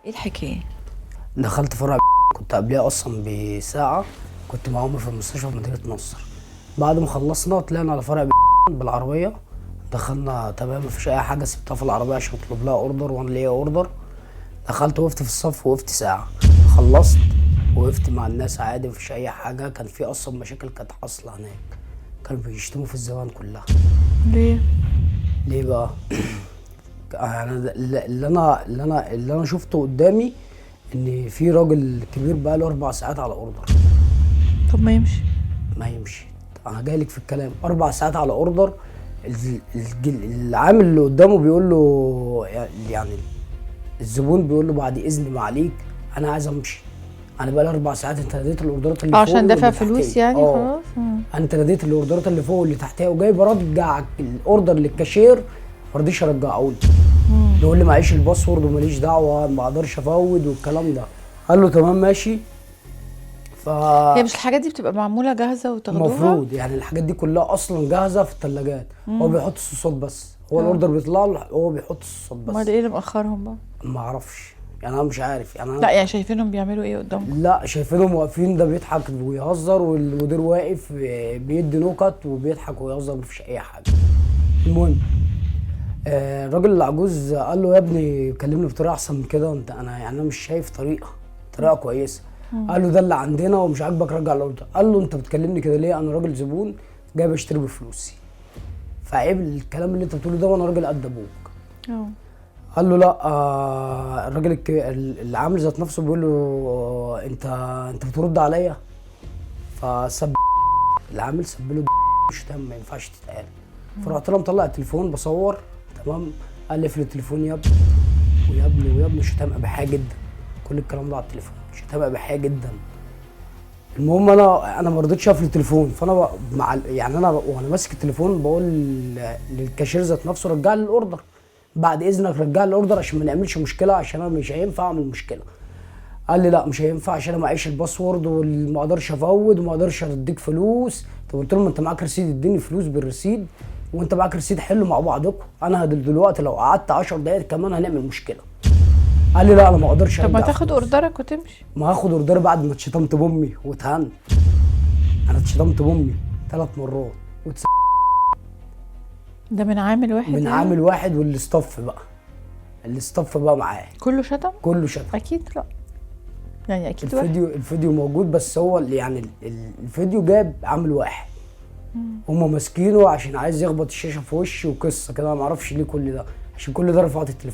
ايه الحكايه؟ دخلت فرع كنت قبلها اصلا بساعه. كنت معاهم في المستشفى في مدينه نصر. بعد ما خلصنا طلعنا على فرع بالعربيه. دخلنا تمام، مفيش اي حاجه، سبتها في العربيه عشان اطلب لها اوردر وانا ليا اوردر. دخلت وقفت في الصف، وقفت ساعه. خلصت وقفت مع الناس عادي، مفيش اي حاجه. كان في اصلا مشاكل كانت حاصله هناك، كانوا بيشتموا في الزبائن كلها. ليه؟ ليه بقى؟ يعني اللي انا شفته قدامي ان في راجل كبير بقى له 4 ساعات على اوردر. طب ما يمشي. ما يمشي. انا جايلك في الكلام، 4 ساعات على اوردر. العامل اللي قدامه بيقول له يعني الزبون بيقول له بعد اذن معاليك انا عايز امشي. انا بقى لي 4 ساعات، انت ناديت الاوردرات اللي فوق عشان دافع واللي فلوس تحتيه. يعني خلاص. انت ناديت الاوردرات اللي فوق واللي تحتها، وجاي برجع الاوردر للكاشير، ما رضيش ارجعه لي. بيقول لي معيش الباسورد وماليش دعوه، ما اقدرش افوت والكلام ده. قال له تمام ماشي. ف هي مش الحاجات دي بتبقى معموله جاهزه وتاخدوها؟ المفروض يعني الحاجات دي كلها اصلا جاهزه في الثلاجات. هو بيحط الصوصات بس، هو الاوردر بيطلع له هو بيحط الصوصات امال بس. ايه اللي مأخرهم بقى؟ ما اعرفش يعني، انا مش عارف يعني لا يعني شايفينهم بيعملوا ايه قدامكم؟ لا، شايفينهم واقفين، ده بيضحك ويهزر والمدير واقف بيدي نكت وبيضحك ويهزر، مفيش اي حاجه. المهم الراجل العجوز قال له يا ابني كلمني بطريقه احسن من كده، انت انا مش شايف طريقه كويسه. قال له ده اللي عندنا ومش عاجبك رجع الاوردر. قال له انت بتكلمني كده ليه؟ انا راجل زبون جاي بشتري بفلوسي، فعيب الكلام اللي انت بتقوله ده، وانا راجل قد ابوك. اه. قال له لا. الراجل اللي عامل ذات نفسه بيقول له انت بترد عليا. فسب العامل، سب له شتام ما ينفعش تتقال. فرحت له مطلع التليفون بصور. تمام. قال لي في التليفون يا ابني ويا ابني ويا ابني، شتام اباحيه جدا. كل الكلام ده على التليفون، شتام اباحيه جدا. المهم انا ما رضيتش اقفل التليفون، فانا يعني انا وانا ماسك التليفون بقول للكاشير ذات نفسه رجع لي الاوردر، بعد اذنك رجع لي الاوردر عشان ما نعملش مشكله، عشان انا مش هينفع اعمل مشكله. قال لي لا مش هينفع عشان انا معيش الباسورد وما اقدرش افوت وما اقدرش اديك فلوس. طب قلت له ما انت معاك رصيد، اديني فلوس بالرصيد، وانت معاك رصيد حلوا مع بعضكم. انا دلوقتي لو قعدت 10 دقائق كمان هنعمل مشكله. قال لي لا انا ما اقدرش طب ما ارجع تاخد فلوس. اوردرك وتمشي. ما هاخد اوردري بعد ما اتشتمت بامي واتهنت. انا اتشتمت بامي 3 مرات ده من عامل واحد من يعني؟ عامل واحد والاستاف بقى. الاستاف بقى معاه كله شتم؟ كله شتم. اكيد لا، يعني اكيد واحد. الفيديو موجود، بس هو اللي يعني الفيديو جاب عامل واحد. هما ماسكينه عشان عايز يخبط الشاشه في وشي وقصه كده، ما اعرفش ليه كل ده، عشان كل ده رفعت التليفون.